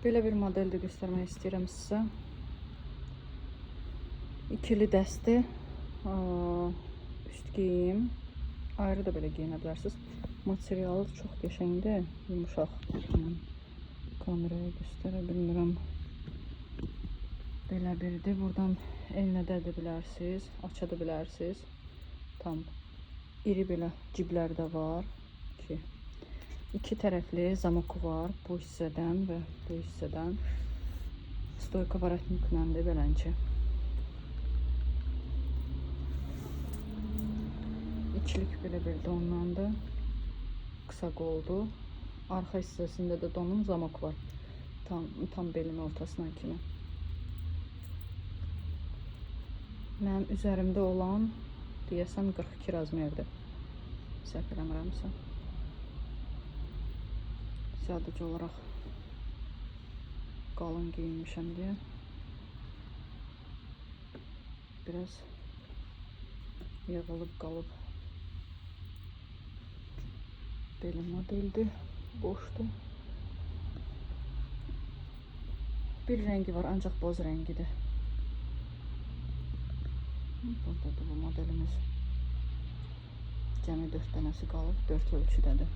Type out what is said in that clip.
Belə bir model də göstərmək istəyirəm sizə. İkili dəsti, üst geyim, ayrı da belə geyinə bilərsiniz. Materialı çox qəşəngdir, yumuşaq. Kameraya göstərə bilmirəm. Belə birdir. Buradan elinə dədə bilərsiniz, aça da bilərsiniz. Tam iri belə ciblər də var ki, iki tərəfli zamoku var bu hissədən və bu hissədən. Stoyka varatnikləndi belənci. İkilik belə bir donlandı. Qısa qoldu. Arxa hissəsində də donun zamok var. Tam belin ortasına kimi. Mənim üzərimdə olan deyəsən 42 razmerdir. Səhv eləmirəmsə. Sadəcə olaraq qalın giyinmişəm deyə biraz yığılıb qalıb. Belə modeldir, boşdur. Bir rəngi var, ancaq boz rəngidir. Buradadır bu modelimiz. Cəmi 4 dənəsi qalıb, 4 ölçüdədir.